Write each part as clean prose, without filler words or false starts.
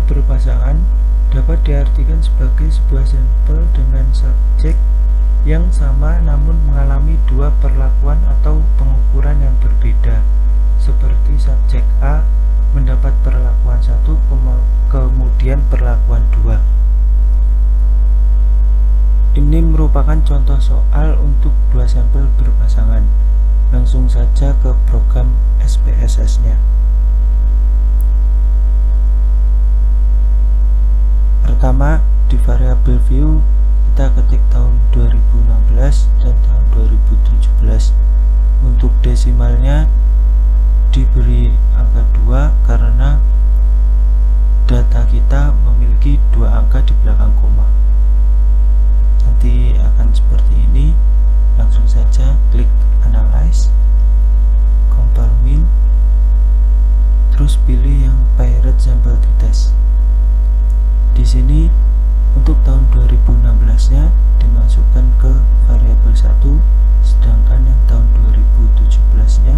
berpasangan dapat diartikan sebagai sebuah sampel dengan subjek yang sama namun mengalami dua perlakuan atau pengukuran yang berbeda, seperti subjek A mendapat perlakuan 1 kemudian perlakuan 2. Ini merupakan contoh soal untuk dua sampel berpasangan. Langsung saja ke program SPSS-nya. Pertama, di variabel view kita ketik tahun 2016 dan tahun 2017. Untuk desimalnya diberi angka 2 karena data kita memiliki dua angka di belakang koma. Nanti akan seperti ini. Langsung saja klik analyze, compare min, terus pilih yang paired sample test. Di sini untuk tahun 2016-nya dimasukkan ke variabel 1, sedangkan yang tahun 2017-nya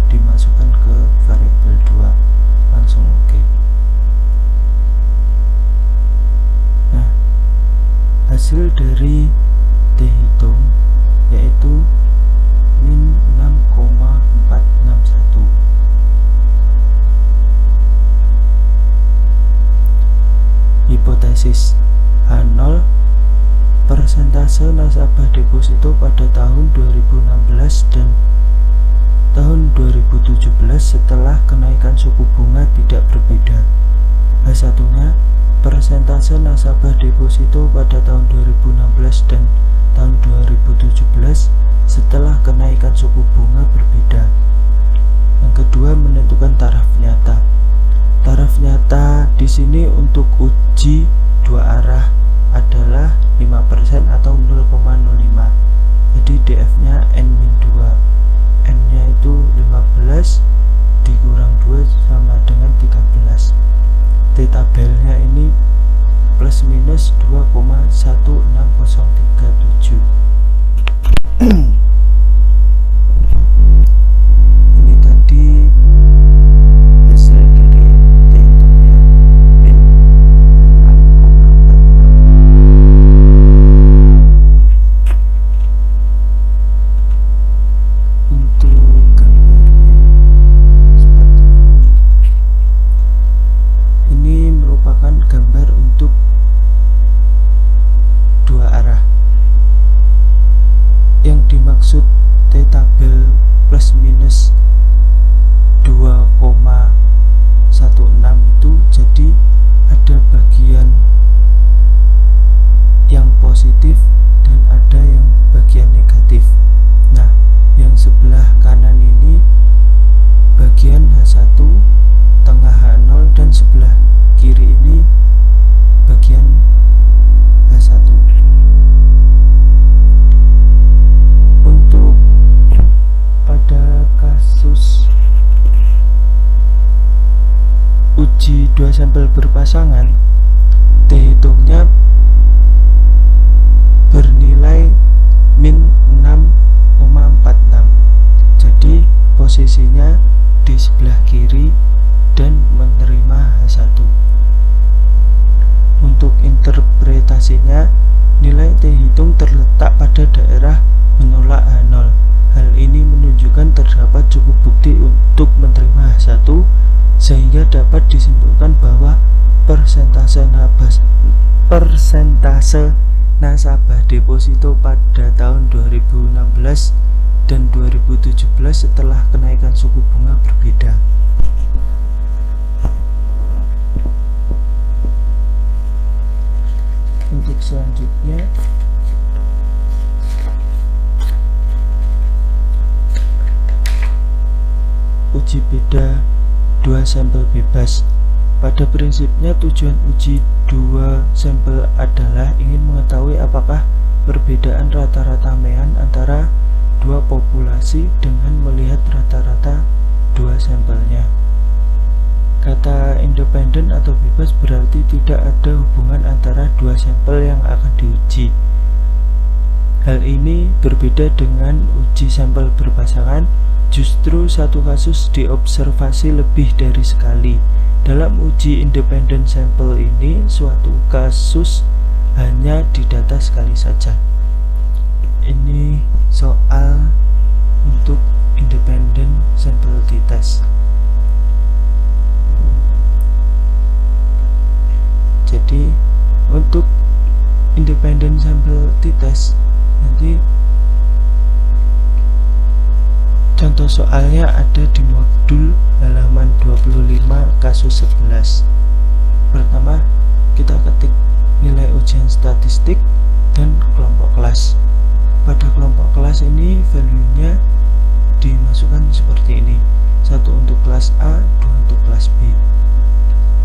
dimasukkan ke variabel 2. Langsung oke. Nah, hasil dari dihitung yaitu min 6,461. Hipotesis H0, persentase nasabah deposito pada tahun 2016 dan tahun 2017 setelah kenaikan suku bunga tidak berbeda. H1-nya, persentase nasabah deposito pada tahun 2016 dan tahun 2017 setelah kenaikan suku bunga berbeda. Yang kedua, menentukan taraf nyata. Taraf nyata di sini untuk uji dua arah adalah 5% atau 0,05. Jadi DF-nya N-2. N-nya itu 15 dikurang 2 sama dengan 13. T-tabelnya ini plus minus 2,16037. Ini tadi hasil dari T-hitungnya min 6,46. Untuk gambarnya seperti ini merupakan gambar untuk dua arah. Yang dimaksud T-tabel plus minus 2,16 itu jadi ada bagian yang positif dan ada yang bagian negatif. Nah, yang sebelah kanan ini bagian H1, tengah H0, dan sebelah kiri ini bagian H1. Untuk pada kasus uji dua sampel berpasangan, T-hitungnya bernilai min 6,46. Jadi posisinya di sebelah kiri dan menerima H1. Untuk interpretasinya, nilai T-hitung terletak pada daerah menolak H0. Hal ini menunjukkan terdapat cukup bukti untuk menerima H1 sehingga dapat disimpulkan bahwa persentase nasabah deposito pada tahun 2016 dan 2017 setelah kenaikan suku bunga berbeda. Untuk selanjutnya, uji beda dua sampel bebas. Pada prinsipnya tujuan uji dua sampel adalah ingin mengetahui apakah perbedaan rata-rata mean antara dua populasi dengan melihat rata-rata dua sampelnya. Kata independen atau bebas berarti tidak ada hubungan antara dua sampel yang akan diuji. Hal ini berbeda dengan uji sampel berpasangan. Justru satu kasus diobservasi lebih dari sekali. Dalam uji independent sample ini, suatu kasus hanya didata sekali saja. Ini soal untuk independent sample t-test. Jadi untuk independent sample t-test nanti contoh soalnya ada di modul halaman 25 kasus 11. Pertama, kita ketik nilai ujian statistik dan kelompok kelas. Pada kelompok kelas ini value-nya dimasukkan seperti ini. 1 untuk kelas A, 2 untuk kelas B.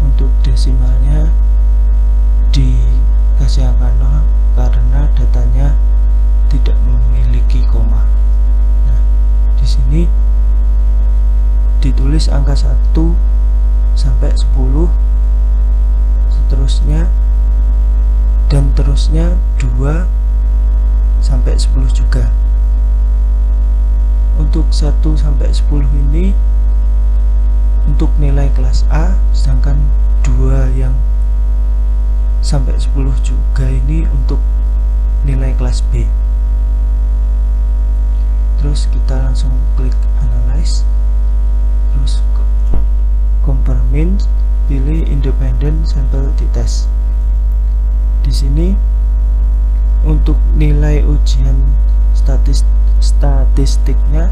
Untuk desimalnya dikasih angka 0 karena datanya tidak memiliki koma. Nah, di sini ditulis angka 1 sampai 10, seterusnya dan terusnya 2 sampai 10 juga. Untuk 1 sampai 10 ini untuk nilai kelas A, sedangkan 2 yang sampai 10 juga ini untuk nilai kelas B. Terus kita langsung klik analyze, terus compare means, pilih independent sample t-test. Di sini untuk nilai ujian statistiknya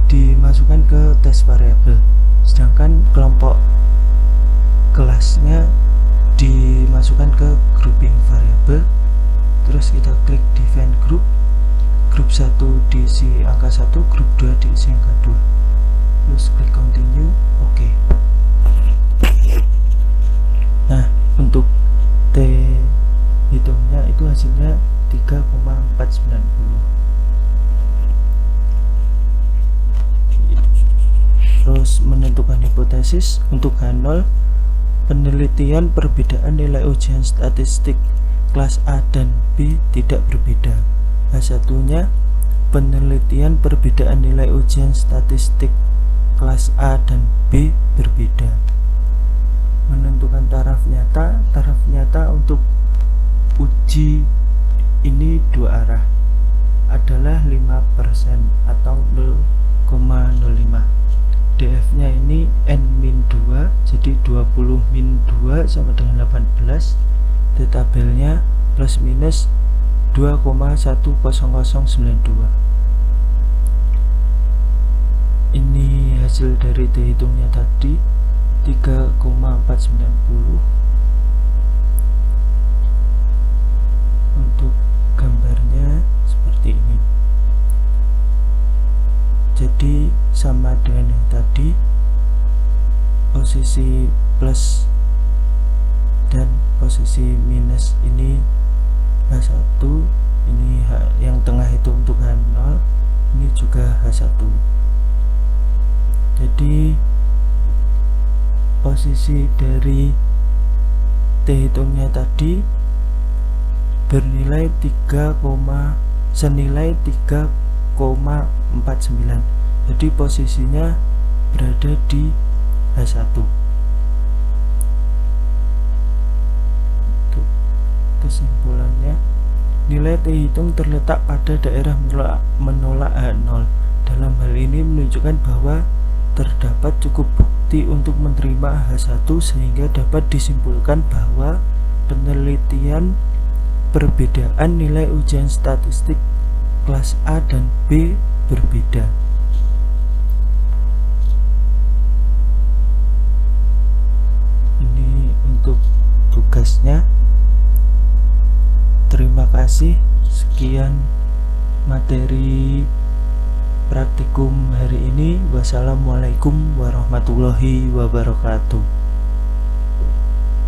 dimasukkan ke test variable, sedangkan kelompok kelasnya dimasukkan ke grouping variable. Terus kita klik define group, grup 1 diisi angka 1, grup 2 diisi angka 2, terus klik continue, oke. Nah, untuk T hitungnya itu hasilnya 3,490. Terus menentukan hipotesis untuk H0, penelitian perbedaan nilai ujian statistik kelas A dan B tidak berbeda. H1-nya, penelitian perbedaan nilai ujian statistik kelas A dan B berbeda. Menentukan taraf nyata untuk uji ini dua arah adalah 5% atau 0,05. DF nya ini N-2, jadi 20 min 2 sama dengan 18. Di tabelnya plus minus 2,10092. Ini hasil dari dihitungnya tadi 3,490. Untuk gambarnya seperti ini. Jadi sama dengan yang tadi, posisi plus dan posisi minus ini H1, ini yang tengah itu untuk H0, ini juga H1. Jadi posisi dari T hitungnya tadi bernilai senilai 3,49. Jadi posisinya berada di H1. Untuk kesimpulannya, nilai T hitung terletak pada daerah menolak H0. Dalam hal ini menunjukkan bahwa terdapat cukup bukti untuk menerima H1 sehingga dapat disimpulkan bahwa penelitian perbedaan nilai ujian statistik kelas A dan B berbeda. Ini untuk tugasnya. Terima kasih. Sekian materi praktikum hari ini. Wassalamualaikum warahmatullahi wabarakatuh.